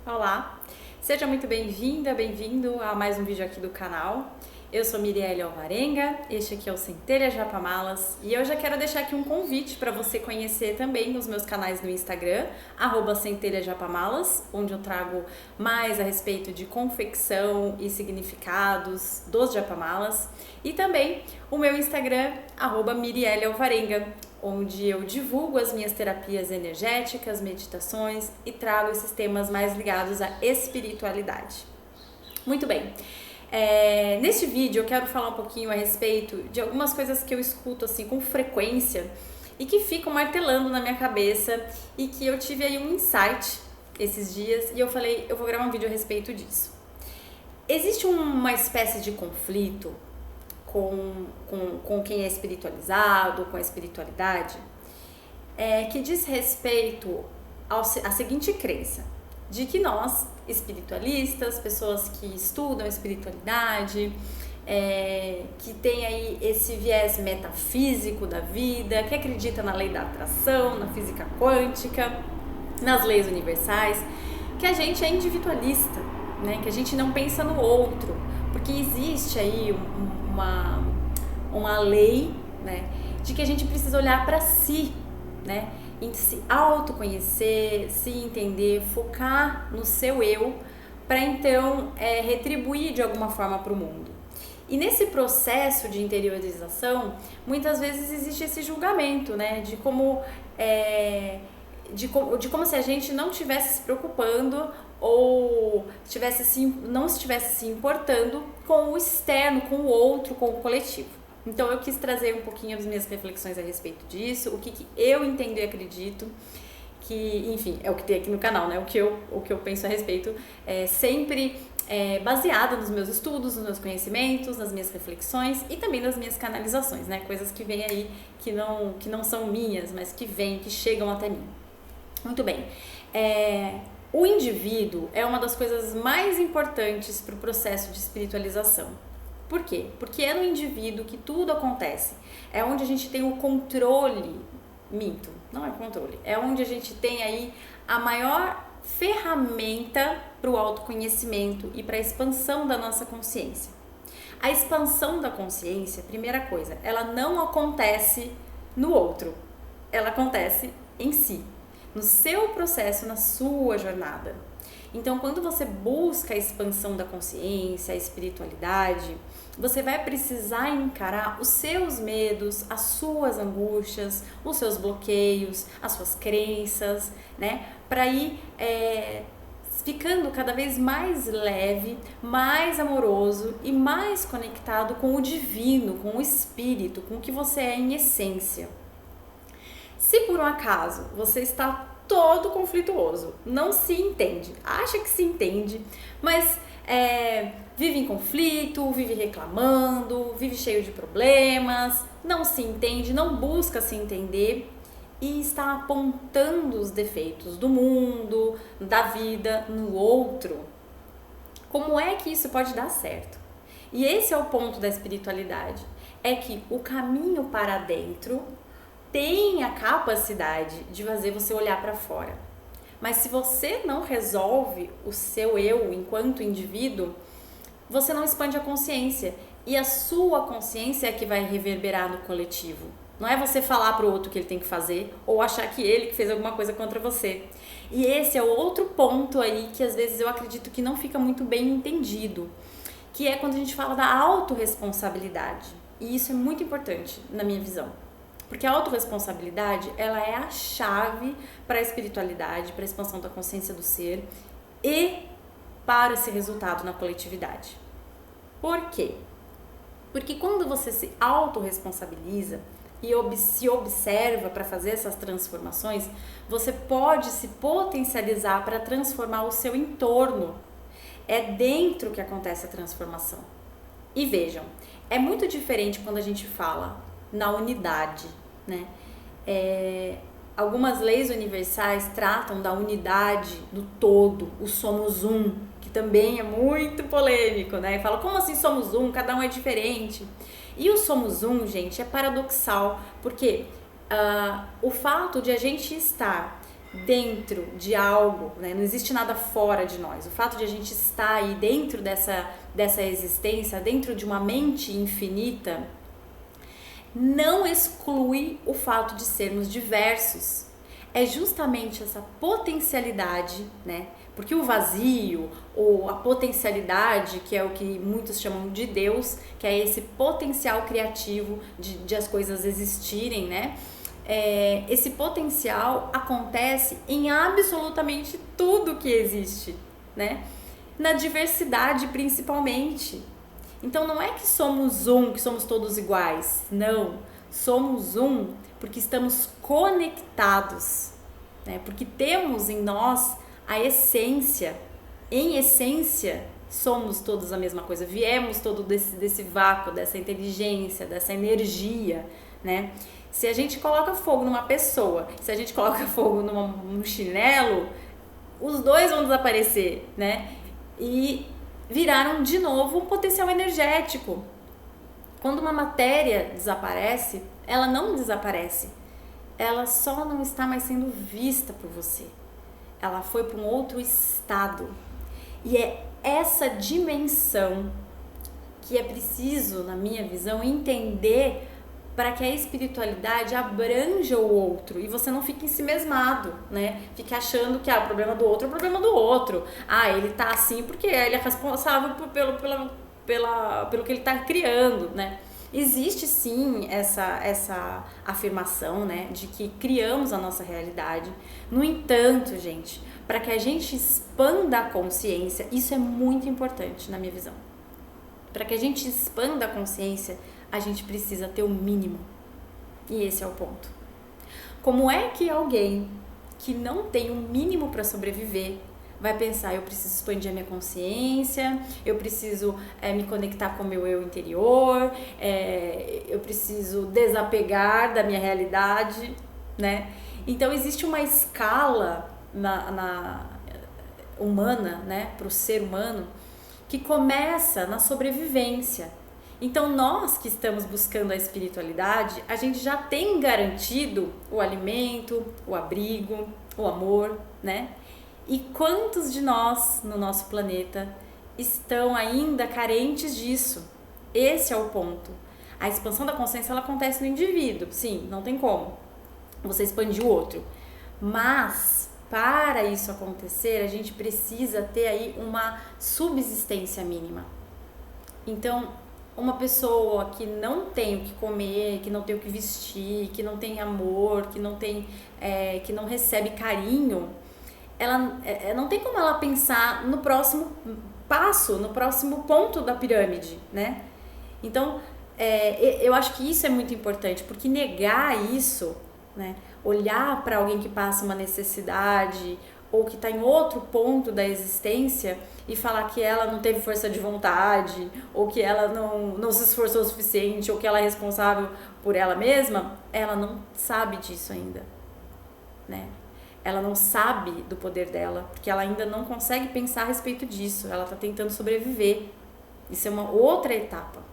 Olá, seja muito bem-vinda, bem-vindo a mais um vídeo aqui do canal. Eu sou Mirielle Alvarenga, este aqui é o Centelha Japamalas e eu já quero deixar aqui um convite para você conhecer também os meus canais no Instagram, @centelhajapamalas, onde eu trago mais a respeito de confecção e significados dos japamalas, e também o meu Instagram, @Mirielle Alvarenga, onde eu divulgo as minhas terapias energéticas, meditações e trago esses temas mais ligados à espiritualidade. Muito bem. Neste vídeo eu quero falar um pouquinho a respeito de algumas coisas que eu escuto assim com frequência e que ficam martelando na minha cabeça e que eu tive aí um insight esses dias e eu falei, eu vou gravar um vídeo a respeito disso. Existe uma espécie de conflito com quem é espiritualizado, com a espiritualidade, que diz respeito à seguinte crença, de que nós, espiritualistas, pessoas que estudam espiritualidade, que tem aí esse viés metafísico da vida, que acredita na lei da atração, na física quântica, nas leis universais, que a gente é individualista, né? Que a gente não pensa no outro, porque existe aí uma lei, né, de que a gente precisa olhar para si, né, em se autoconhecer, se entender, focar no seu eu, para então retribuir de alguma forma para o mundo. E nesse processo de interiorização, muitas vezes existe esse julgamento, né, de como se a gente não estivesse se preocupando ou não estivesse se importando com o externo, com o outro, com o coletivo. Então eu quis trazer um pouquinho as minhas reflexões a respeito disso, o que eu entendo e acredito, que, enfim, é o que tem aqui no canal, né? O que eu penso a respeito, sempre baseada nos meus estudos, nos meus conhecimentos, nas minhas reflexões e também nas minhas canalizações, né? Coisas que vêm aí que não são minhas, mas que vêm, que chegam até mim. Muito bem. O indivíduo é uma das coisas mais importantes para o processo de espiritualização. Por quê? Porque é no indivíduo que tudo acontece. É onde a gente tem o controle, não é controle, é onde a gente tem aí a maior ferramenta para o autoconhecimento e para a expansão da nossa consciência. A expansão da consciência, primeira coisa, ela não acontece no outro, ela acontece em si, no seu processo, na sua jornada. Então, quando você busca a expansão da consciência, a espiritualidade, você vai precisar encarar os seus medos, as suas angústias, os seus bloqueios, as suas crenças, né? Para ir ficando cada vez mais leve, mais amoroso e mais conectado com o divino, com o espírito, com o que você é em essência. Se por um acaso você está todo conflituoso, não se entende, acha que se entende, mas vive em conflito, vive reclamando, vive cheio de problemas, não se entende, não busca se entender e está apontando os defeitos do mundo, da vida, no outro, como é que isso pode dar certo? E esse é o ponto da espiritualidade, é que o caminho para dentro tem a capacidade de fazer você olhar para fora. Mas se você não resolve o seu eu enquanto indivíduo, você não expande a consciência. E a sua consciência é que vai reverberar no coletivo. Não é você falar para o outro o que ele tem que fazer ou achar que ele que fez alguma coisa contra você. E esse é outro ponto aí que às vezes eu acredito que não fica muito bem entendido, que é quando a gente fala da autorresponsabilidade. E isso é muito importante na minha visão. Porque a autorresponsabilidade, ela é a chave para a espiritualidade, para a expansão da consciência do ser e para esse resultado na coletividade. Por quê? Porque quando você se autorresponsabiliza e se observa para fazer essas transformações, você pode se potencializar para transformar o seu entorno. É dentro que acontece a transformação. E vejam, é muito diferente quando a gente fala na unidade, né? Algumas leis universais tratam da unidade do todo, o somos um, que também é muito polêmico, né? Fala, como assim somos um? Cada um é diferente. E o somos um, gente, é paradoxal, porque o fato de a gente estar dentro de algo, né? Não existe nada fora de nós. O fato de a gente estar aí dentro dessa existência, dentro de uma mente infinita, não exclui o fato de sermos diversos. É justamente essa potencialidade, né? Porque o vazio, ou a potencialidade, que é o que muitos chamam de Deus, que é esse potencial criativo de as coisas existirem, né? Esse potencial acontece em absolutamente tudo que existe, né? Na diversidade principalmente. Então não é que somos um, que somos todos iguais, não. Somos um porque estamos conectados, né? Porque temos em nós a essência. Em essência, somos todos a mesma coisa. Viemos todo desse vácuo, dessa inteligência, dessa energia, né? Se a gente coloca fogo numa pessoa, se a gente coloca fogo num chinelo, os dois vão desaparecer, né? E viraram de novo um potencial energético. Quando uma matéria desaparece, ela não desaparece. Ela só não está mais sendo vista por você. Ela foi para um outro estado. E é essa dimensão que é preciso, na minha visão, entender para que a espiritualidade abranja o outro e você não fique ensimesmado, né? Fique achando que o problema do outro é o problema do outro. Ele tá assim porque ele é responsável pelo que ele tá criando, né? Existe sim essa afirmação, né, de que criamos a nossa realidade. No entanto, gente, para que a gente expanda a consciência, isso é muito importante na minha visão. Para que a gente expanda a consciência, a gente precisa ter o mínimo. E esse é o ponto. Como é que alguém que não tem o mínimo para sobreviver vai pensar, eu preciso expandir a minha consciência, eu preciso me conectar com o meu eu interior, eu preciso desapegar da minha realidade, né? Então existe uma escala humana, né, para o ser humano, que começa na sobrevivência. Então nós que estamos buscando a espiritualidade, a gente já tem garantido o alimento, o abrigo, o amor, né? E quantos de nós no nosso planeta estão ainda carentes disso? Esse é o ponto. A expansão da consciência ela acontece no indivíduo, sim, não tem como você expandir o outro. Mas para isso acontecer, a gente precisa ter aí uma subsistência mínima. Então, uma pessoa que não tem o que comer, que não tem o que vestir, que não tem amor, que não recebe carinho, ela não tem como ela pensar no próximo passo, no próximo ponto da pirâmide, né? Então, eu acho que isso é muito importante, porque negar isso, né? Olhar para alguém que passa uma necessidade ou que está em outro ponto da existência e falar que ela não teve força de vontade, ou que ela não se esforçou o suficiente, ou que ela é responsável por ela mesma, ela não sabe disso ainda, né? Ela não sabe do poder dela, porque ela ainda não consegue pensar a respeito disso, ela está tentando sobreviver. Isso é uma outra etapa.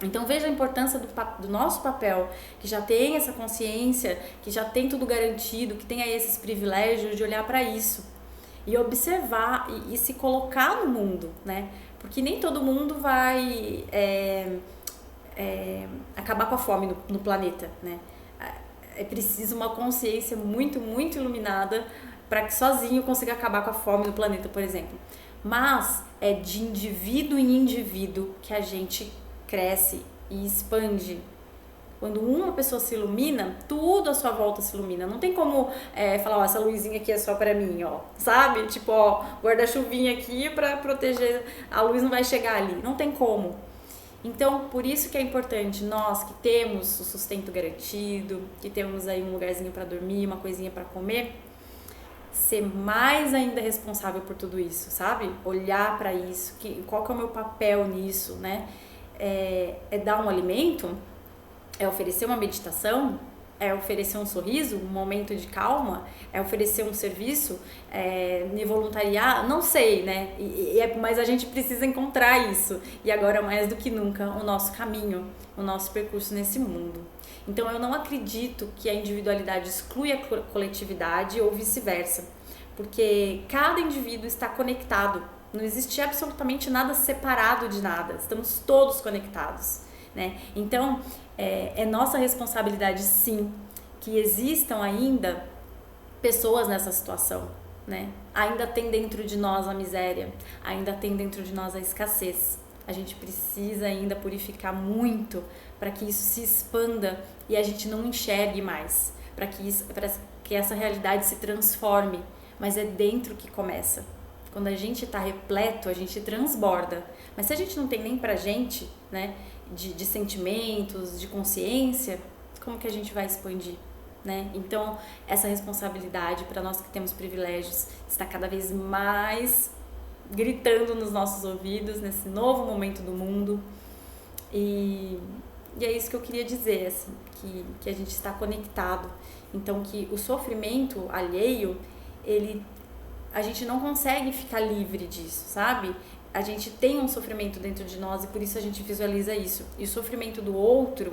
Então veja a importância do nosso papel, que já tem essa consciência, que já tem tudo garantido, que tem aí esses privilégios de olhar para isso e observar e se colocar no mundo, né? Porque nem todo mundo vai acabar com a fome no planeta, né? É preciso uma consciência muito, muito iluminada para que sozinho consiga acabar com a fome no planeta, por exemplo. Mas é de indivíduo em indivíduo que a gente cresce e expande. Quando uma pessoa se ilumina, tudo à sua volta se ilumina. Não tem como falar, essa luzinha aqui é só pra mim, ó, sabe? Tipo, ó, guarda-chuvinha aqui pra proteger, a luz não vai chegar ali. Não tem como. Então, por isso que é importante nós que temos o sustento garantido, que temos aí um lugarzinho pra dormir, uma coisinha pra comer, ser mais ainda responsável por tudo isso, sabe? Olhar pra isso, qual que é o meu papel nisso, né? É dar um alimento? É oferecer uma meditação? É oferecer um sorriso, um momento de calma? É oferecer um serviço? É me voluntariar? Não sei, né? Mas a gente precisa encontrar isso. E agora, mais do que nunca, o nosso caminho, o nosso percurso nesse mundo. Então, eu não acredito que a individualidade exclui a coletividade ou vice-versa. Porque cada indivíduo está conectado. Não existe absolutamente nada separado de nada. Estamos todos conectados, né? Então, é nossa responsabilidade, sim, que existam ainda pessoas nessa situação, né? Ainda tem dentro de nós a miséria, ainda tem dentro de nós a escassez. A gente precisa ainda purificar muito para que isso se expanda e a gente não enxergue mais, para que essa realidade se transforme, mas é dentro que começa. Quando a gente está repleto, a gente transborda. Mas se a gente não tem nem pra gente, né, de sentimentos, de consciência, como que a gente vai expandir, né? Então, essa responsabilidade para nós que temos privilégios está cada vez mais gritando nos nossos ouvidos, nesse novo momento do mundo. E é isso que eu queria dizer, assim, que a gente está conectado. Então, que o sofrimento alheio, a gente não consegue ficar livre disso, sabe? A gente tem um sofrimento dentro de nós e por isso a gente visualiza isso. E o sofrimento do outro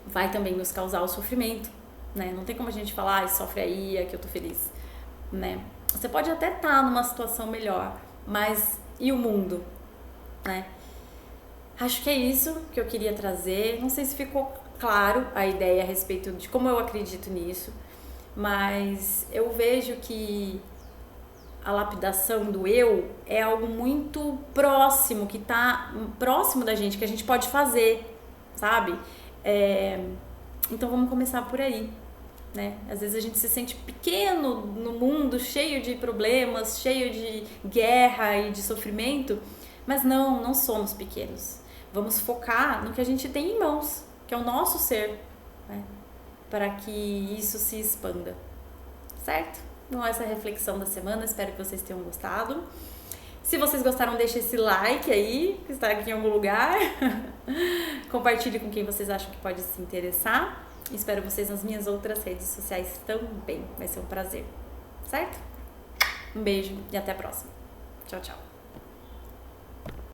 vai também nos causar o sofrimento, né? Não tem como a gente falar, sofre aí, é que eu tô feliz, né? Você pode até estar numa situação melhor, mas e o mundo, né? Acho que é isso que eu queria trazer. Não sei se ficou claro a ideia a respeito de como eu acredito nisso, mas eu vejo que a lapidação do eu é algo muito próximo, que tá próximo da gente, que a gente pode fazer, sabe? Então vamos começar por aí, né? Às vezes a gente se sente pequeno no mundo, cheio de problemas, cheio de guerra e de sofrimento, mas não somos pequenos. Vamos focar no que a gente tem em mãos, que é o nosso ser, né? Para que isso se expanda, certo? Então, essa é a reflexão da semana, espero que vocês tenham gostado. Se vocês gostaram, deixe esse like aí, que está aqui em algum lugar. Compartilhe com quem vocês acham que pode se interessar. Espero vocês nas minhas outras redes sociais também. Vai ser um prazer, certo? Um beijo e até a próxima. Tchau, tchau.